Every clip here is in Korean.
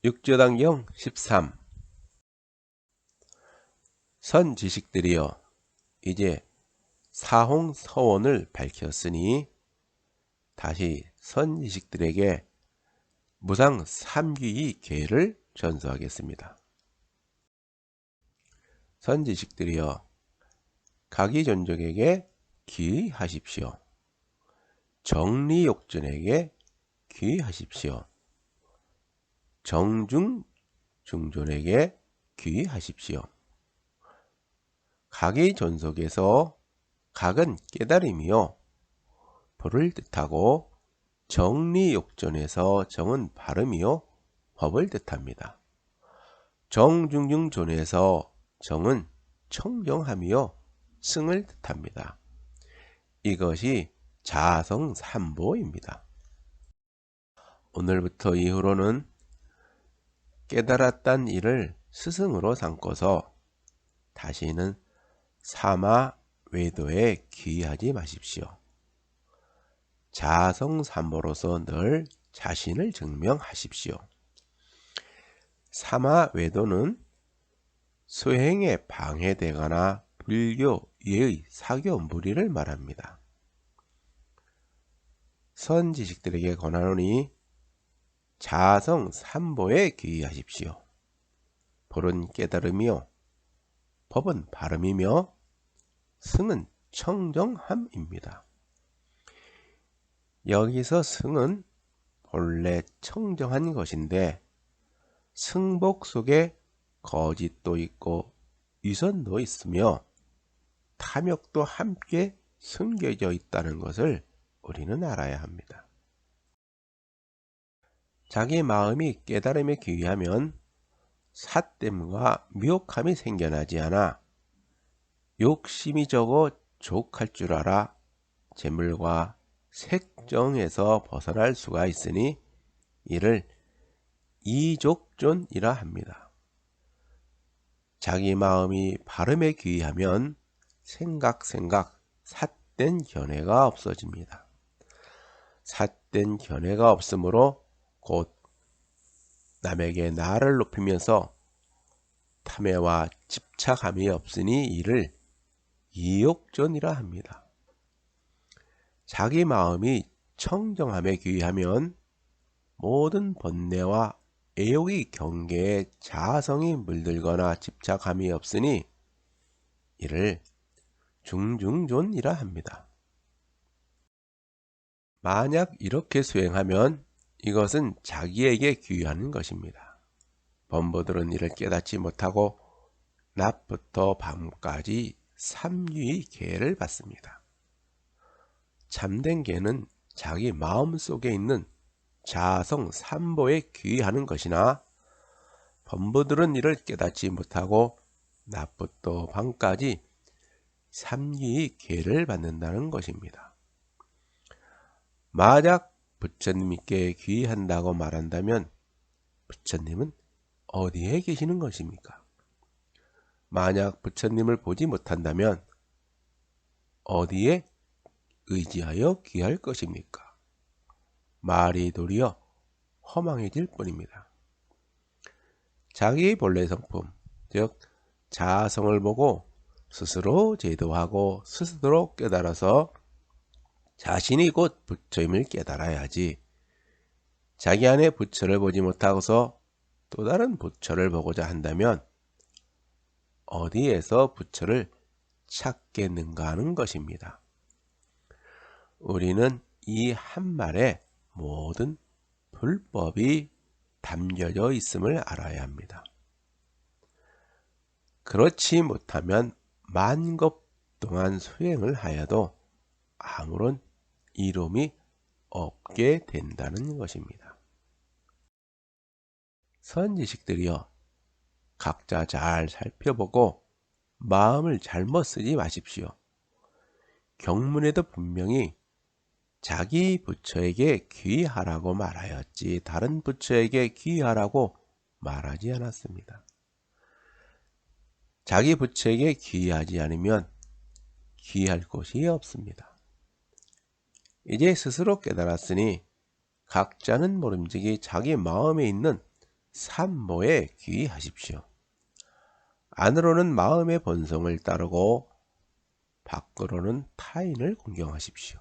육조단경 13. 선지식들이여, 이제 사홍서원을 밝혔으니 다시 선지식들에게 무상 삼귀의 계를 전수하겠습니다. 선지식들이여, 각이존족에게 귀의하십시오. 정리욕전에게 귀의하십시오. 정중중존에게 귀의하십시오. 각의 존속에서 각은 깨달음이요 불을 뜻하고, 정리욕존에서 정은 발음이요 법을 뜻합니다. 정중중존에서 정은 청정함이요 승을 뜻합니다. 이것이 자성삼보입니다. 오늘부터 이후로는 깨달았단 일을 스승으로 삼고서 다시는 사마외도에 귀의하지 마십시오. 자성삼보로서 늘 자신을 증명하십시오. 사마외도는 수행에 방해되거나 불교, 예의, 사교, 무리를 말합니다. 선지식들에게 권하노니 자성삼보에 귀의하십시오. 불은 깨달음이요 법은 발음이며 승은 청정함입니다. 여기서 승은 본래 청정한 것인데, 승복 속에 거짓도 있고 위선도 있으며 탐욕도 함께 숨겨져 있다는 것을 우리는 알아야 합니다. 자기 마음이 깨달음에 귀의하면 사됨과 미혹함이 생겨나지 않아 욕심이 적어 족할 줄 알아 재물과 색정에서 벗어날 수가 있으니 이를 이족존이라 합니다. 자기 마음이 발음에 귀의하면 생각, 삿된 견해가 없어집니다. 삿된 견해가 없으므로 곧 남에게 나를 높이면서 탐해와 집착함이 없으니 이를 이욕존이라 합니다. 자기 마음이 청정함에 귀의하면 모든 번뇌와 애욕의 경계에 자성이 물들거나 집착함이 없으니 이를 중중존이라 합니다. 만약 이렇게 수행하면 이것은 자기에게 귀의하는 것입니다. 범보들은 이를 깨닫지 못하고 낮부터 밤까지 삼귀의 계를 받습니다. 참된 계는 자기 마음속에 있는 자성 삼보에 귀의하는 것이나, 범보들은 이를 깨닫지 못하고 낮부터 밤까지 삼귀의 계를 받는다는 것입니다. 만약 부처님께 귀의한다고 말한다면 부처님은 어디에 계시는 것입니까? 만약 부처님을 보지 못한다면 어디에 의지하여 귀할 것입니까? 말이 도리어 허망해질 뿐입니다. 자기의 본래 성품, 즉 자아성을 보고 스스로 제도하고 스스로 깨달아서 자신이 곧 부처임을 깨달아야지, 자기 안에 부처를 보지 못하고서 또 다른 부처를 보고자 한다면 어디에서 부처를 찾겠는가 하는 것입니다. 우리는 이 한말에 모든 불법이 담겨져 있음을 알아야 합니다. 그렇지 못하면 만겁 동안 수행을 하여도 아무런 이름이 없게 된다는 것입니다. 선지식들이여, 각자 잘 살펴보고 마음을 잘못 쓰지 마십시오. 경문에도 분명히 자기 부처에게 귀의하라고 말하였지 다른 부처에게 귀의하라고 말하지 않았습니다. 자기 부처에게 귀의하지 않으면 귀의할 곳이 없습니다. 이제 스스로 깨달았으니 각자는 모름지기 자기 마음에 있는 삼모에 귀의하십시오. 안으로는 마음의 본성을 따르고 밖으로는 타인을 공경하십시오.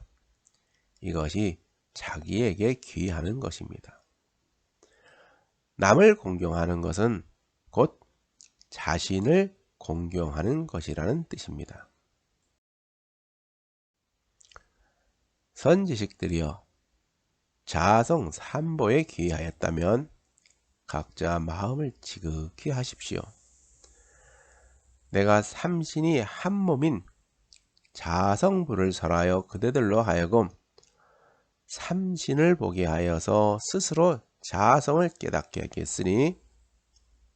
이것이 자기에게 귀의하는 것입니다. 남을 공경하는 것은 곧 자신을 공경하는 것이라는 뜻입니다. 선지식들이여, 자아성 삼보에 귀의하였다면 각자 마음을 지극히 하십시오. 내가 삼신이 한 몸인 자아성부를 설하여 그대들로 하여금 삼신을 보게 하여서 스스로 자아성을 깨닫게 하겠으니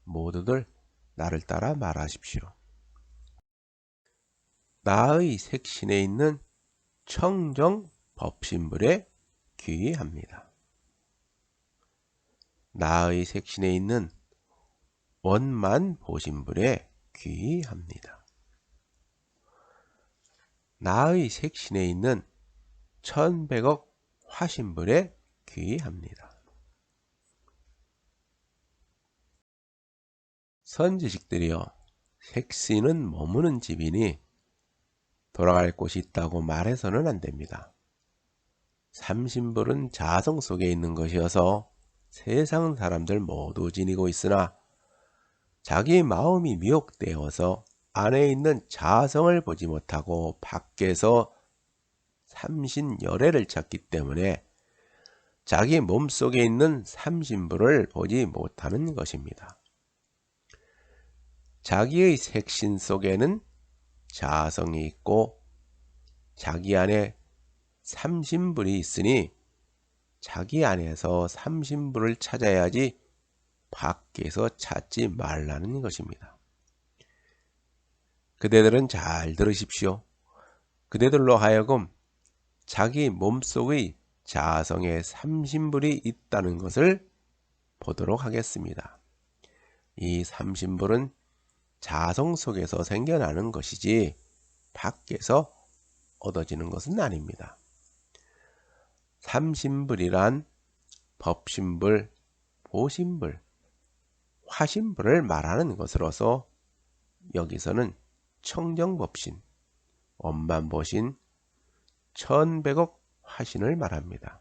모두들 나를 따라 말하십시오. 나의 색신에 있는 청정 법신불에 귀의합니다. 나의 색신에 있는 원만 보신불에 귀의합니다. 나의 색신에 있는 천백억 화신불에 귀의합니다. 선지식들이여, 색신은 머무는 집이니 돌아갈 곳이 있다고 말해서는 안 됩니다. 삼신불은 자성 속에 있는 것이어서 세상 사람들 모두 지니고 있으나 자기 마음이 미혹되어서 안에 있는 자성을 보지 못하고 밖에서 삼신열애를 찾기 때문에 자기 몸속에 있는 삼신불을 보지 못하는 것입니다. 자기의 색신 속에는 자성이 있고 자기 안에 삼신불이 있으니 자기 안에서 삼신불을 찾아야지 밖에서 찾지 말라는 것입니다. 그대들은 잘 들으십시오. 그대들로 하여금 자기 몸속의 자성에 삼신불이 있다는 것을 보도록 하겠습니다. 이 삼신불은 자성 속에서 생겨나는 것이지 밖에서 얻어지는 것은 아닙니다. 삼신불이란 법신불, 보신불, 화신불을 말하는 것으로서 여기서는 청정법신, 원만보신, 천백억 화신을 말합니다.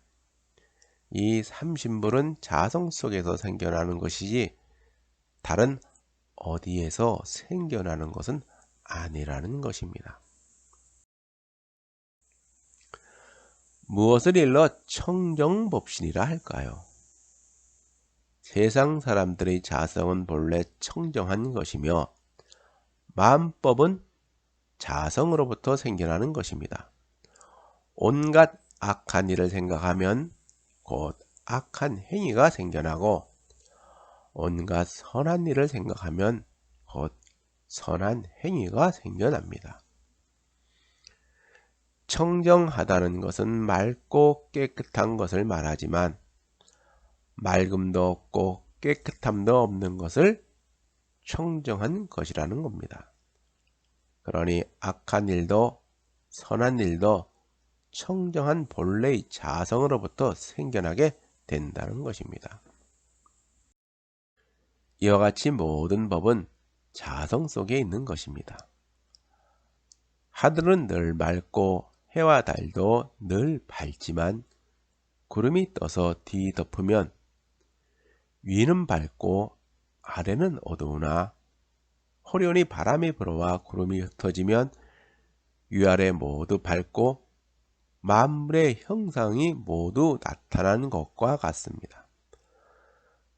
이 삼신불은 자성 속에서 생겨나는 것이지 다른 어디에서 생겨나는 것은 아니라는 것입니다. 무엇을 일러 청정법신이라 할까요? 세상 사람들의 자성은 본래 청정한 것이며 만법은 자성으로부터 생겨나는 것입니다. 온갖 악한 일을 생각하면 곧 악한 행위가 생겨나고 온갖 선한 일을 생각하면 곧 선한 행위가 생겨납니다. 청정하다는 것은 맑고 깨끗한 것을 말하지만 맑음도 없고 깨끗함도 없는 것을 청정한 것이라는 겁니다. 그러니 악한 일도 선한 일도 청정한 본래의 자성으로부터 생겨나게 된다는 것입니다. 이와 같이 모든 법은 자성 속에 있는 것입니다. 하늘은 늘 맑고 해와 달도 늘 밝지만 구름이 떠서 뒤덮으면 위는 밝고 아래는 어두우나 호련히 바람이 불어와 구름이 흩어지면 위아래 모두 밝고 만물의 형상이 모두 나타나는 것과 같습니다.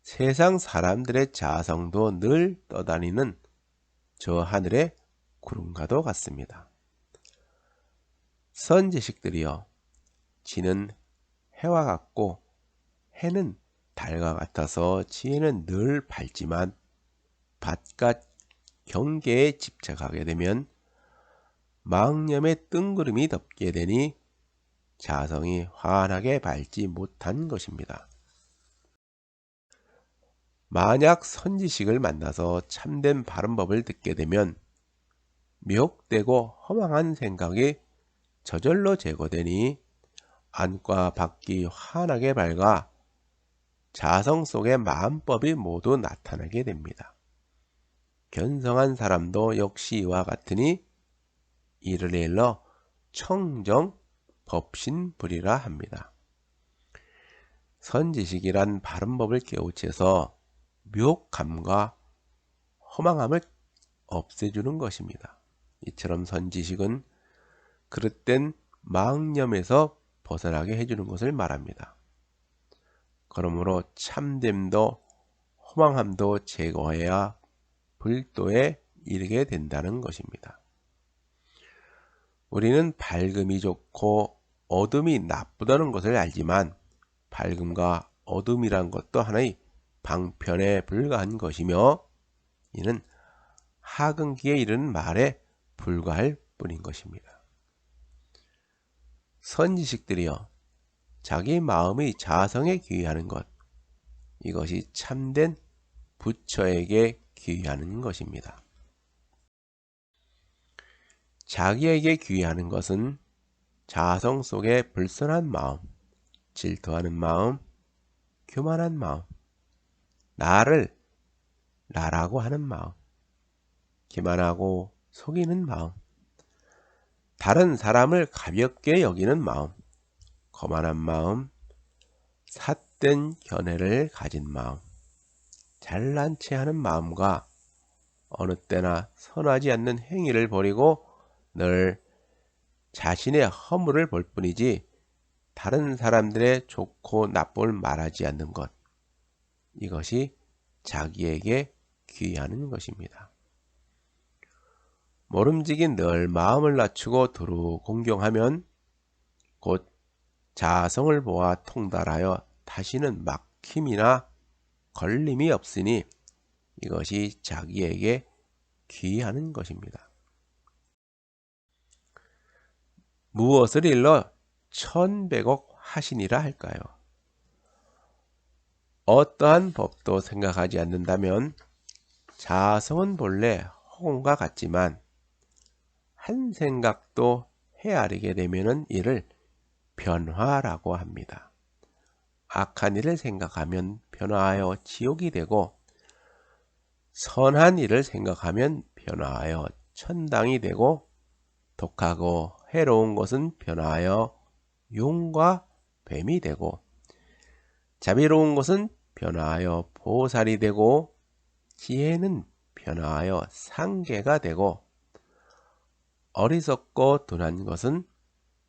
세상 사람들의 자성도 늘 떠다니는 저 하늘의 구름과도 같습니다. 선지식들이여, 지는 해와 같고 해는 달과 같아서 지혜는 늘 밝지만 바깥 경계에 집착하게 되면 망념의 뜬구름이 덮게 되니 자성이 환하게 밝지 못한 것입니다. 만약 선지식을 만나서 참된 바른 법을 듣게 되면 미혹되고 허망한 생각이 저절로 제거되니 안과 밖이 환하게 밝아 자성 속의 마음법이 모두 나타나게 됩니다. 견성한 사람도 역시 이와 같으니 이를 일러 청정 법신불이라 합니다. 선지식이란 바른 법을 깨우쳐서 묘감과 허망함을 없애주는 것입니다. 이처럼 선지식은 그릇된 망념에서 벗어나게 해주는 것을 말합니다. 그러므로 참됨도 허망함도 제거해야 불도에 이르게 된다는 것입니다. 우리는 밝음이 좋고 어둠이 나쁘다는 것을 알지만 밝음과 어둠이란 것도 하나의 방편에 불과한 것이며 이는 하근기에 이르는 말에 불과할 뿐인 것입니다. 선지식들이여 자기 마음의 자성에 귀의하는 것, 이것이 참된 부처에게 귀의하는 것입니다. 자기에게 귀의하는 것은 자성 속의 불선한 마음, 질투하는 마음, 교만한 마음, 나를 나라고 하는 마음, 기만하고 속이는 마음, 다른 사람을 가볍게 여기는 마음, 거만한 마음, 삿된 견해를 가진 마음, 잘난 체하는 마음과 어느 때나 선하지 않는 행위를 버리고 늘 자신의 허물을 볼 뿐이지 다른 사람들의 좋고 나쁨을 말하지 않는 것, 이것이 자기에게 귀의하는 것입니다. 모름지기 늘 마음을 낮추고 두루 공경하면 곧 자성을 보아 통달하여 다시는 막힘이나 걸림이 없으니 이것이 자기에게 귀의하는 것입니다. 무엇을 일러 천백억 하시니라 할까요? 어떠한 법도 생각하지 않는다면 자성은 본래 허공과 같지만 한 생각도 헤아리게 되면 이를 변화라고 합니다. 악한 일을 생각하면 변화하여 지옥이 되고 선한 일을 생각하면 변화하여 천당이 되고 독하고 해로운 것은 변화하여 용과 뱀이 되고 자비로운 것은 변화하여 보살이 되고 지혜는 변화하여 상계가 되고 어리석고 둔한 것은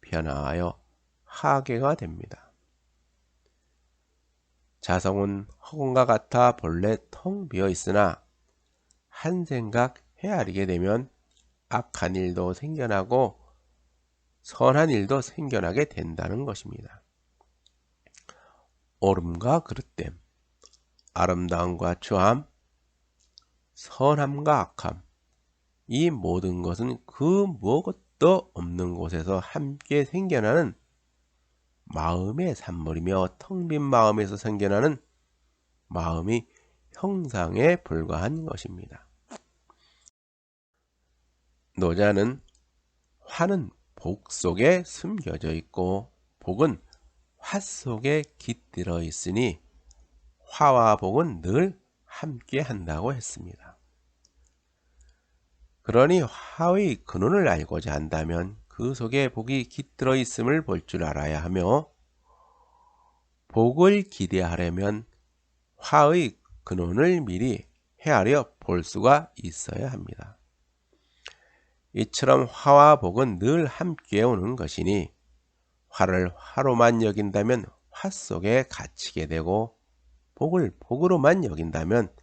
변화하여 하계가 됩니다. 자성은 허공과 같아 본래 텅 비어 있으나 한 생각 헤아리게 되면 악한 일도 생겨나고 선한 일도 생겨나게 된다는 것입니다. 옳음과 그릇됨, 아름다움과 추함, 선함과 악함, 이 모든 것은 그 무엇도 없는 곳에서 함께 생겨나는 마음의 산물이며 텅 빈 마음에서 생겨나는 마음이 형상에 불과한 것입니다. 노자는 화는 복 속에 숨겨져 있고 복은 화 속에 깃들어 있으니 화와 복은 늘 함께 한다고 했습니다. 그러니 화의 근원을 알고자 한다면 그 속에 복이 깃들어 있음을 볼 줄 알아야 하며 복을 기대하려면 화의 근원을 미리 헤아려 볼 수가 있어야 합니다. 이처럼 화와 복은 늘 함께 오는 것이니 화를 화로만 여긴다면 화 속에 갇히게 되고 복을 복으로만 여긴다면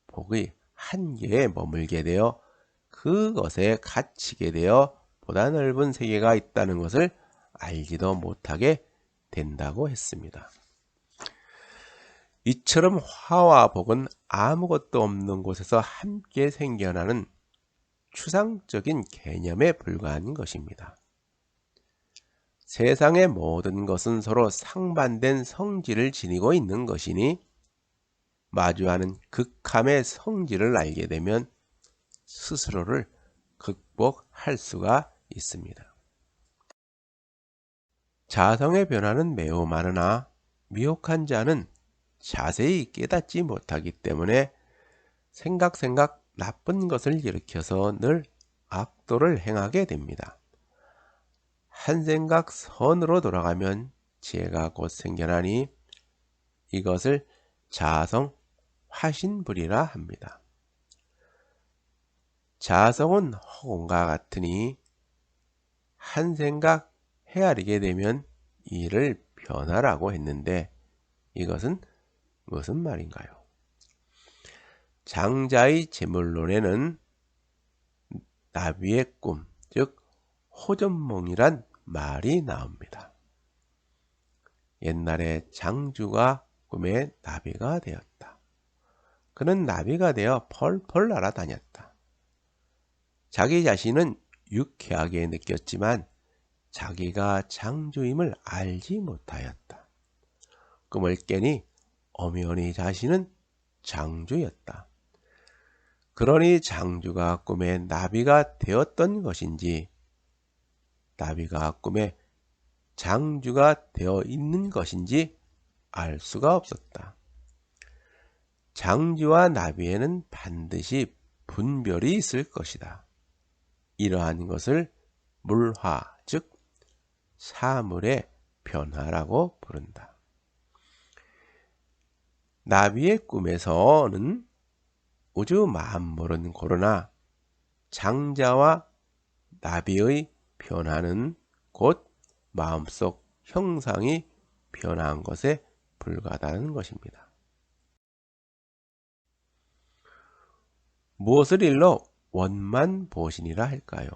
복의 한계에 머물게 되어 그것에 갇히게 되어 보다 넓은 세계가 있다는 것을 알지도 못하게 된다고 했습니다. 이처럼 화와 복은 아무것도 없는 곳에서 함께 생겨나는 추상적인 개념에 불과한 것입니다. 세상의 모든 것은 서로 상반된 성질을 지니고 있는 것이니 마주하는 극함의 성질을 알게 되면 스스로를 극복할 수가 있습니다. 자성의 변화는 매우 많으나 미혹한 자는 자세히 깨닫지 못하기 때문에 생각 나쁜 것을 일으켜서 늘 악도를 행하게 됩니다. 한 생각 선으로 돌아가면 지혜가 곧 생겨나니 이것을 자아성 화신불이라 합니다. 자아성은 허공과 같으니 한 생각 헤아리게 되면 이를 변화라고 했는데 이것은 무슨 말인가요? 장자의 제물론에는 나비의 꿈, 즉 호전몽이란 말이 나옵니다. 옛날에 장주가 꿈에 나비가 되었다. 그는 나비가 되어 펄펄 날아다녔다. 자기 자신은 유쾌하게 느꼈지만 자기가 장주임을 알지 못하였다. 꿈을 깨니 엄연히 자신은 장주였다. 그러니 장주가 꿈에 나비가 되었던 것인지 나비가 꿈에 장주가 되어 있는 것인지 알 수가 없었다. 장주와 나비에는 반드시 분별이 있을 것이다. 이러한 것을 물화, 즉 사물의 변화라고 부른다. 나비의 꿈에서는 우주 만물은 고르나 장자와 나비의 변화는 곧 마음속 형상이 변한 것에 불과하다는 것입니다. 무엇을 일러 원만보신이라 할까요?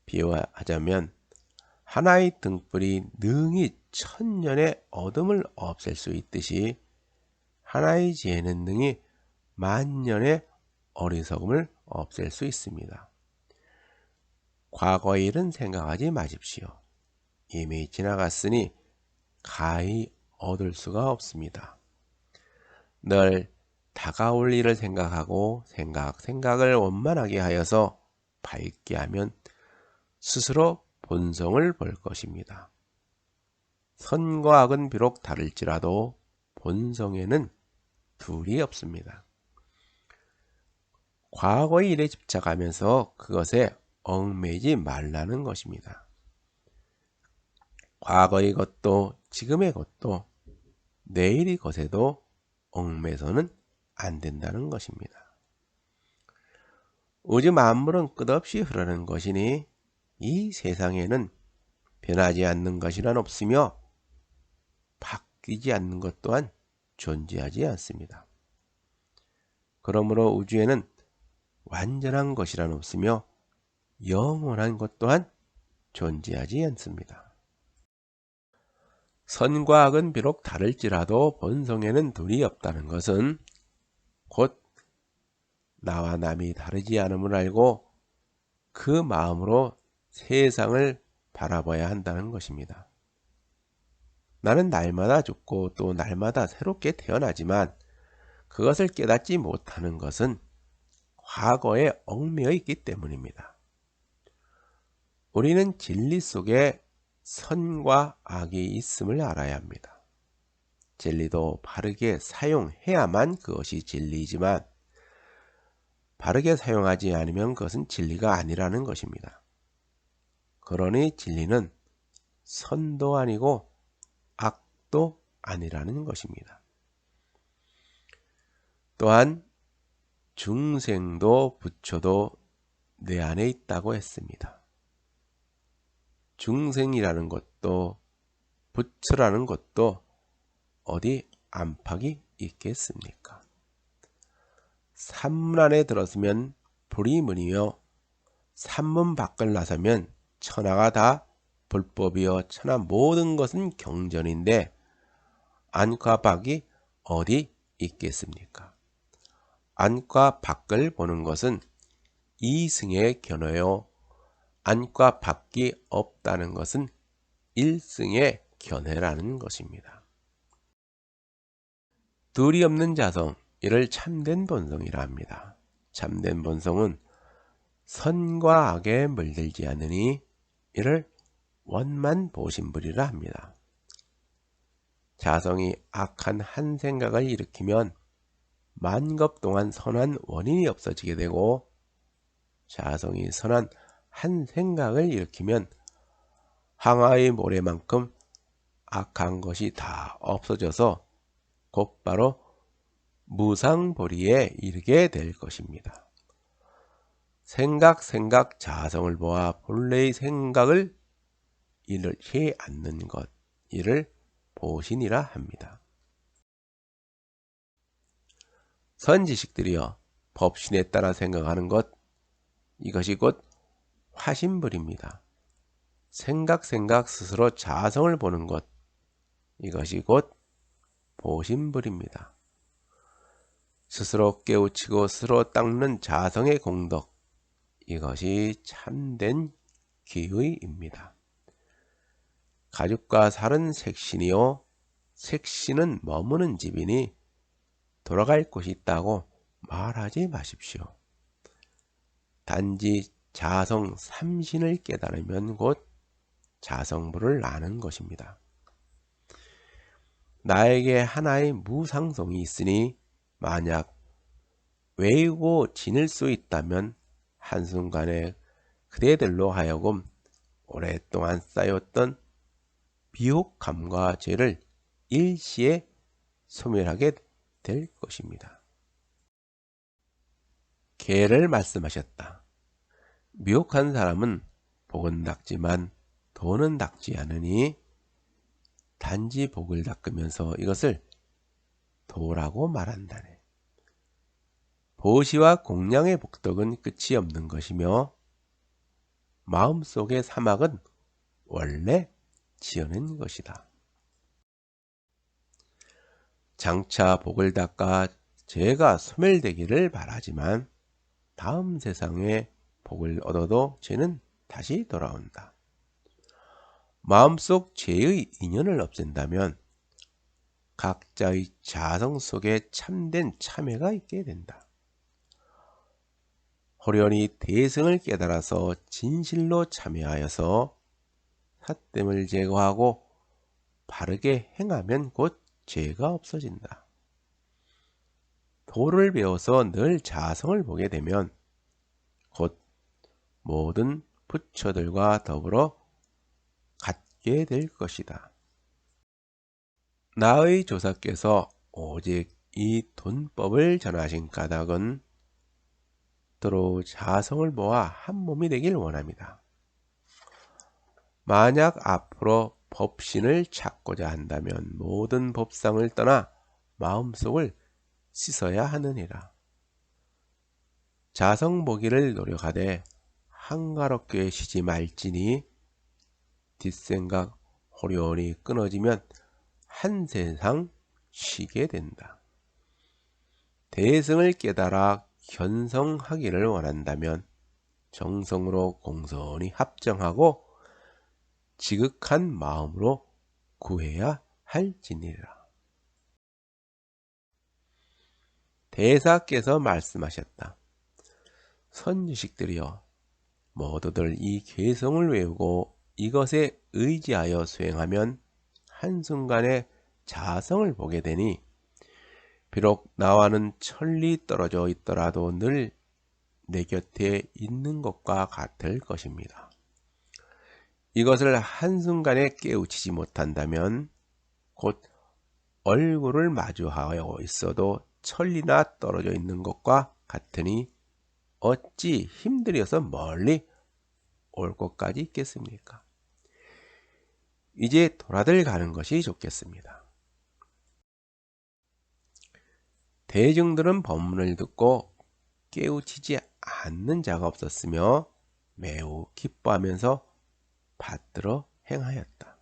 비유하자면 하나의 등불이 능히 천년의 어둠을 없앨 수 있듯이 하나의 지혜는 능히 만년의 어리석음을 없앨 수 있습니다. 과거의 일은 생각하지 마십시오. 이미 지나갔으니 가히 얻을 수가 없습니다. 늘 다가올 일을 생각하고 생각을 원만하게 하여서 밝게 하면 스스로 본성을 볼 것입니다. 선과 악은 비록 다를지라도 본성에는 둘이 없습니다. 과거의 일에 집착하면서 그것에 얽매이지 말라는 것입니다. 과거의 것도 지금의 것도 내일의 것에도 얽매서는 안 된다는 것입니다. 우주 만물은 끝없이 흐르는 것이니 이 세상에는 변하지 않는 것이란 없으며 바뀌지 않는 것 또한 존재하지 않습니다. 그러므로 우주에는 완전한 것이란 없으며 영원한 것 또한 존재하지 않습니다. 선과 악은 비록 다를지라도 본성에는 둘이 없다는 것은 곧 나와 남이 다르지 않음을 알고 그 마음으로 세상을 바라봐야 한다는 것입니다. 나는 날마다 죽고 또 날마다 새롭게 태어나지만 그것을 깨닫지 못하는 것은 과거에 얽매여 있기 때문입니다. 우리는 진리 속에 선과 악이 있음을 알아야 합니다. 진리도 바르게 사용해야만 그것이 진리이지만 바르게 사용하지 않으면 그것은 진리가 아니라는 것입니다. 그러니 진리는 선도 아니고 악도 아니라는 것입니다. 또한 중생도 부처도 내 안에 있다고 했습니다. 중생이라는 것도 부처라는 것도 어디 안팎이 있겠습니까? 산문 안에 들었으면 불이 문이며 산문 밖을 나서면 천하가 다 불법이요 천하 모든 것은 경전인데 안과 밖이 어디 있겠습니까? 안과 밖을 보는 것은 이승의 견해요. 안과 밖이 없다는 것은 일승의 견해라는 것입니다. 둘이 없는 자성, 이를 참된 본성이라 합니다. 참된 본성은 선과 악에 물들지 않으니 이를 원만보신불이라 합니다. 자성이 악한 한 생각을 일으키면 만급 동안 선한 원인이 없어지게 되고, 자성이 선한 한 생각을 일으키면 항아의 모래만큼 악한 것이 다 없어져서 곧바로 무상보리에 이르게 될 것입니다. 생각 자성을 보아 본래의 생각을 잃지 않는 것, 이를 보신이라 합니다. 선지식들이여, 법신에 따라 생각하는 것, 이것이 곧 화신불입니다. 생각 스스로 자성을 보는 것, 이것이 곧 보신불입니다. 스스로 깨우치고 스스로 닦는 자성의 공덕, 이것이 참된 기의입니다. 가죽과 살은 색신이요, 색신은 머무는 집이니 돌아갈 곳이 있다고 말하지 마십시오. 단지 자성 삼신을 깨달으면 곧 자성부를 아는 것입니다. 나에게 하나의 무상성이 있으니 만약 외우고 지닐 수 있다면 한순간에 그대들로 하여금 오랫동안 쌓였던 미혹감과 죄를 일시에 소멸하게 될 것입니다. 계를 말씀하셨다. 미혹한 사람은 복은 닦지만 돈은 닦지 않으니 단지 복을 닦으면서 이것을 도라고 말한다네. 보시와 공양의 복덕은 끝이 없는 것이며 마음속의 사막은 원래 지어낸 것이다. 장차 복을 닦아 죄가 소멸되기를 바라지만 다음 세상에 복을 얻어도 죄는 다시 돌아온다. 마음속 죄의 인연을 없앤다면 각자의 자성 속에 참된 참회가 있게 된다. 호련히 대승을 깨달아서 진실로 참회하여서 삿됨을 제거하고 바르게 행하면 곧 죄가 없어진다. 도를 배워서 늘 자성을 보게 되면 곧 모든 부처들과 더불어 같게 될 것이다. 나의 조사께서 오직 이 돈법을 전하신 까닭은 도로 자성을 모아 한 몸이 되길 원합니다. 만약 앞으로 법신을 찾고자 한다면 모든 법상을 떠나 마음속을 씻어야 하느니라. 자성 보기를 노력하되 한가롭게 쉬지 말지니 뒷생각 호련히 끊어지면 한 세상 쉬게 된다. 대승을 깨달아 견성하기를 원한다면 정성으로 공손히 합정하고 지극한 마음으로 구해야 할지니라. 대사께서 말씀하셨다. 선지식들이여, 모두들 이 개성을 외우고 이것에 의지하여 수행하면 한순간에 자성을 보게 되니 비록 나와는 천리 떨어져 있더라도 늘 내 곁에 있는 것과 같을 것입니다. 이것을 한순간에 깨우치지 못한다면 곧 얼굴을 마주하여 있어도 천리나 떨어져 있는 것과 같으니 어찌 힘들여서 멀리 올 곳까지 있겠습니까? 이제 돌아들 가는 것이 좋겠습니다. 대중들은 법문을 듣고 깨우치지 않는 자가 없었으며 매우 기뻐하면서 받들어 행하였다.